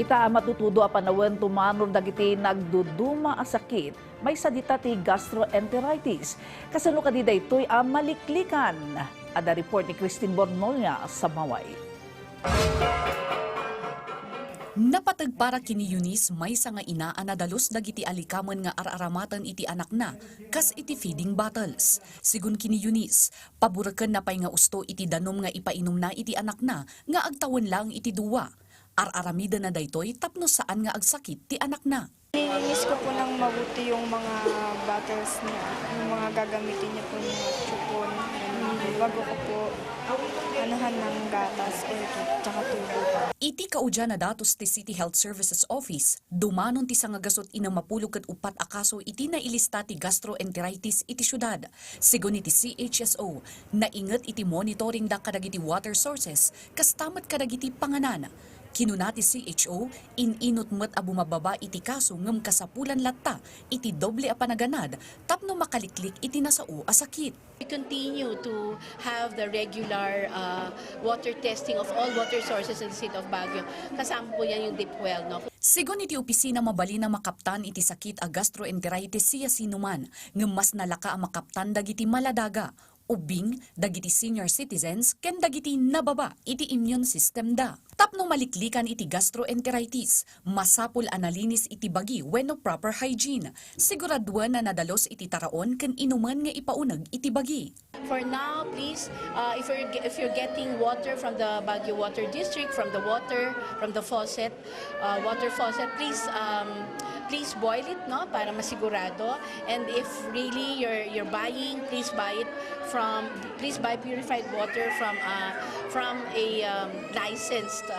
Ita matutudo a panawen tumanor dagiti nagduduma a sakit may sadita ti gastroenteritis. Kasano kadida ito'y maliklikan. Ada report ni Christine Bornolla-Sabaway. Napatag para kini Eunice may nga ina anadalos dagiti alikaman nga araramatan iti anak na kas iti feeding bottles. Sigun kini Eunice, paburaken na pay nga usto iti danom nga ipainom na iti anak na nga agtawan lang iti duwa. Araramida na daytoy tapno saan nga agsakit ti anak na. Nilinis ko po ng mabuti yung mga bottles niya, yung mga gagamitin niya po yung mga chupon. Bago ko po anahan ng gatas o tsaka tubo. Iti kaudya na datos ti City Health Services Office, dumanon ti sangagasot inang mapulog ket upat akaso iti nailista ti gastroenteritis iti syudad. Sigun iti CHSO, nainget iti monitoring da kadagiti water sources, kastamat kadagiti panganan. Kinuna ti CHO, ininot met a bumababa iti kaso ngem kasapulan latta iti doble a Panagannad tapno makaliklik iti nasao a sakit. We continue to have the regular water testing of all water sources in the state of Baguio. Kasama po yan yung deep well, no? Sigon iti opisina mabali na makaptan iti sakit a gastroenteritis siya sinuman ngem mas nalaka a makaptan dagiti maladaga ubing dagiti senior citizens ken dagiti nababa iti immune system da. Tapno maliklikan iti gastroenteritis, masapul analinis iti bagi wenno proper hygiene. Siguraduan na nadalos iti taraon ken inuman nga ipauneg iti bagi. For now, please, if you're getting water from the Baguio Water District, from the faucet, water faucet, please boil it, no, para masigurado. And if really you're buying, please buy purified water from a licensed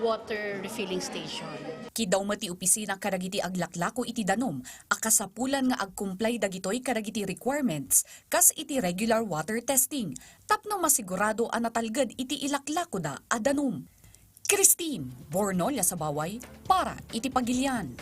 water refilling station. Kidaw mati opisina kadagiti aglaklako iti danom, akasapulan nga agkumplay dagitoy kadagiti requirements kas iti regular water testing. Tapno masigurado anatalged iti ilaklako da a danom. Christine Bornolla-Sabaway para iti Pagilian.